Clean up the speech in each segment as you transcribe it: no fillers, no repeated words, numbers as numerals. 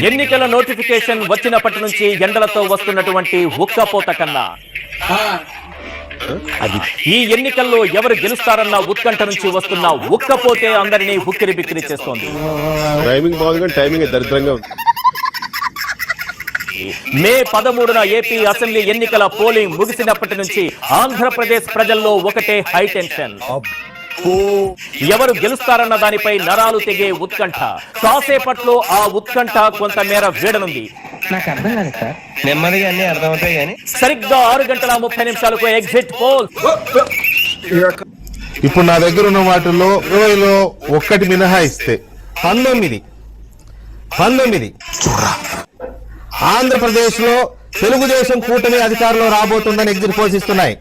ఎన్నికల నోటిఫికేషన్ వచ్చినప్పటి నుంచి ఎండలతో వస్తున్నటువంటి ఉక్కపోత కన్నా అది ఈ ఎన్నికల్లో ఎవరు గెలుస్తారన్న ఉత్కంఠ నుంచి వస్తున్న ఉక్కపోతే అందరినీ ఉక్కిరి బిక్కిరి చేస్తోంది. మే 13న ఏపీ అసెంబ్లీ ఎన్నికల పోలింగ్ ముగిసినప్పటి నుంచి ఆంధ్రప్రదేశ్ ప్రజల్లో ఒకటే హై టెన్షన్. ఎవరు గెలుస్తారన్న దానిపై నరాలు తెగే ఉత్కంఠ. కాసేపట్లో ఆ ఉత్కంఠ కొంతమేర వీడనుంది. నాకు అర్థం కాదు సార్, నెమ్మదిగా అన్ని అర్థమవుతాయి కానీ సరిగ్గా 6:30 ఎగ్జిట్ పోల్. ఇప్పుడు నా దగ్గర ఉన్న వాటిల్లో 20లో ఒక్కటి మినహాయిస్తే 19 ఆంధ్రప్రదేశ్ లో తెలుగుదేశం కూటమి అధికారంలో రాబోతుందని ఎగ్జిట్ పోల్స్ ఇస్తున్నాయి.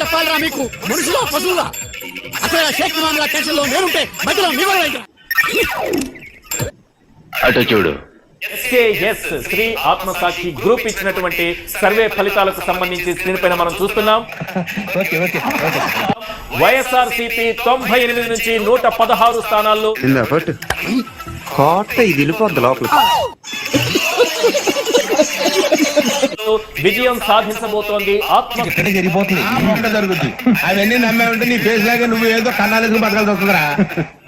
చెప్పాలరా మీకు మనుషులో పశువులా? అసలు షేక్ మామూలు టెన్షన్ లో నేనుంటే మధ్యలో అటు చూడు. ఎస్కేఎస్ శ్రీ ఆత్మసాక్షి గ్రూప్ ఇచ్చినటువంటి సర్వే ఫలితాలకు సంబంధించి స్క్రీన్ పైన మనం చూస్తున్నాం. వైఎస్ఆర్సీపీ 98 నుంచి 116 స్థానాల్లో విజయం సాధించబోతోంది. అవన్నీ నమ్మే ఉంటే నీ ఫేస్ లాగా నువ్వు ఏదో కన్నాలకు బతకాల్సి వస్తుందిరా.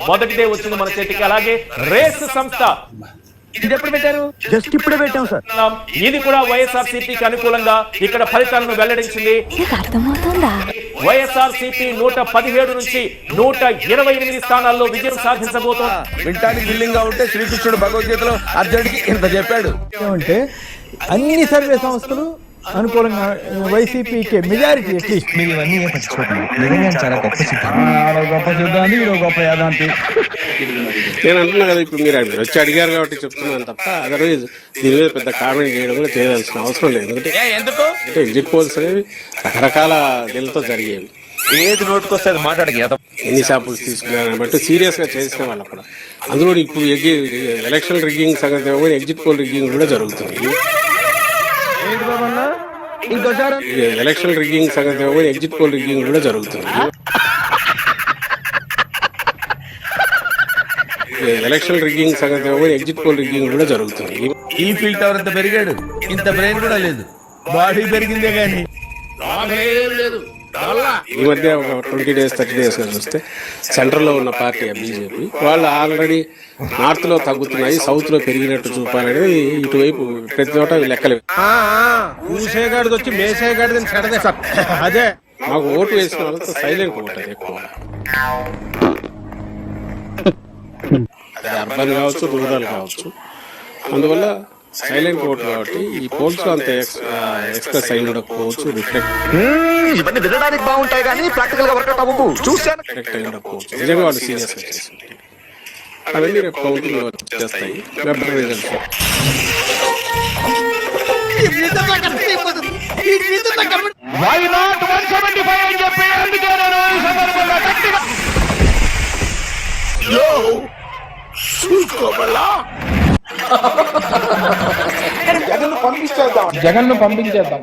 మొదటిదే వచ్చింది మన చేతికి. అలాగే రేస్ సంస్థ ఇది ఎప్పుడు పెట్టారు? జస్ట్ ఇప్పుడే పెట్టాం సార్. ఇది కూడా వైఎస్ఆర్సీపీకి అనుకూలంగా ఇక్కడ ఫలితాలను వెల్లడించింది. వైఎస్ఆర్సీపీ 117 నుంచి 128 స్థానాల్లో విజయం సాధించబోతోంది. వింటానికి బిల్లింగ్ గా ఉంటే శ్రీకృష్ణుడు భగవద్గీతలో అర్జునుడికి ఇంత చెప్పాడు. ఏమంటే అన్ని సర్వే సంస్థలు అనుకూలంగా వైసీపీకి మెజారిటీ అట్లీస్ట్. మీరు ఇవన్నీ ఏం పట్టించుకోకండి, నిజంగా చాలా గొప్ప సిద్ధాంతి, గొప్ప యాదాంతి. నేను అంటున్నా కదా, ఇప్పుడు మీరు వచ్చి అడిగారు కాబట్టి చెప్తున్నాను తప్ప అదర్వైజ్ దీని మీద పెద్ద కామెంట్ చేయడం కూడా చేయాల్సిన అవసరం లేదు. ఎందుకంటే ఎగ్జిట్ పోల్స్ అనేవి రకరకాల దీనితో జరిగేవి. ఏది నోటుకొస్తే అది మాట్లాడక ఎన్ని శాంపుల్స్ తీసుకున్నారని బట్టి సీరియస్ గా చేసిన వాళ్ళు అక్కడ. అందులో ఇప్పుడు ఎలక్షన్ రిగ్గింగ్ సంగతి ఎగ్జిట్ పోల్ రిగ్గింగ్ కూడా జరుగుతుంది. ఎలక్షన్ రిగ్గింగ్ సంగతి ఎగ్జిట్ పోల్ రిగ్గింగ్ కూడా జరుగుతుంది. ఎలక్షన్ రిగ్గింగ్ సంగతి ఎగ్జిట్ పోల్ రిగ్గింగ్ కూడా జరుగుతుంది. ఈ ఫీల్డ్ టవర్ అంత పెరిగాడు, ఇంత బ్రెయిన్ కూడా లేదు. బాడీ పెరిగిందే కానీ లేదు. ఈ మధ్య ఒక 20 days 30 days చూస్తే సెంట్రల్ లో ఉన్న పార్టీ బీజేపీ వాళ్ళు ఆల్రెడీ నార్త్ లో తగ్గుతున్నాయి, సౌత్ లో పెరిగినట్టు చూపాలనేది ఇటువైపు ప్రతి చోట లెక్కలు. ఊసేగాడికి వచ్చి మేసేగాడిని చెడదే సార్. అదే మాకు ఓటు వేసిన వాళ్ళతో సైలెంట్ ఉంటుంది ఎక్కువ. అది అర్బన్ కావచ్చు, రూరల్ కావచ్చు. అందువల్ల సైలెంట్ ఓటు కాబట్టి ఈ పోల్స్ అంత ఎక్స్ప్రెస్ అయి ఉండకపోవచ్చు, రిఫ్లెక్ట్ ఇవన్నీ వినడానికి బాగుంటాయి కానీ ప్రాక్టికల్ గా వర్కౌట్ అవ్వకు. చూసాను అయి ఉండకపోవచ్చు. నిజంగా వాళ్ళు సీరియస్ గా చేసింది అవన్నీ రేపు కౌంటింగ్ చేస్తాయి. వెబ్ రిజల్ట్స్ జగన్ ను పంపించేద్దాం.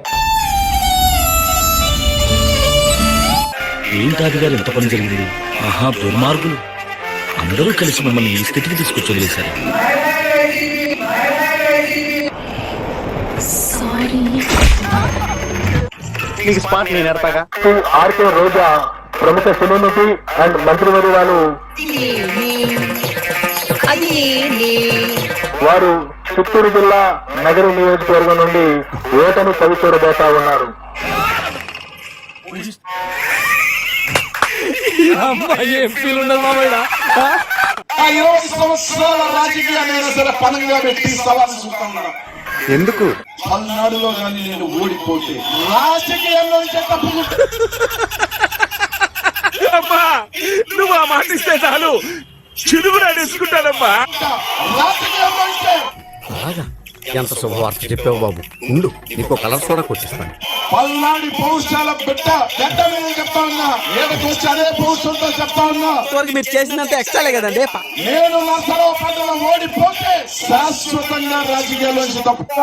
ఏం కాదు గారు, ఎంత పని జరిగింది. ఆహా, దుర్మార్గులు అందరూ కలిసి మమ్మల్ని ఈ స్థితికి తీసుకొచ్చి వదిలేశారు. నీకు స్పాట్ నేను ఎడతాగా. ఆర్కే రోజా ప్రముఖ సెలబ్రిటీ అండ్ మంత్రివర్యురాలు వారు చిత్తూరు జిల్లా నగర నియోజకవర్గం నుండి ఓటమి చవి చూడబోతా ఉన్నారు. ఎందుకు పల్నాడులో కానీ నేను ఓడిపోతే రాజకీయంలో నువ్వు ఆ మాట ఇస్తే చాలు, చిరుగు నడుచుకుంటానమ్మా. ఎంత శుభవార్త చెప్పావు బాబు. ఉండు, నీకు కలర్ సోడా కొట్టిస్తాను. పల్నాడు పౌరుషాల బిడ్డ గడ్డ మీద చెప్తా ఉన్నా, ఏడకు వచ్చి అదే పౌరుషంతో చెప్తా ఉన్నా. మీరు చేసినంత ఎక్స్ట్రాలే కదండి. నేను నా సర్వ ఓడిపోతే శాశ్వతంగా రాజకీయాల్లో తప్ప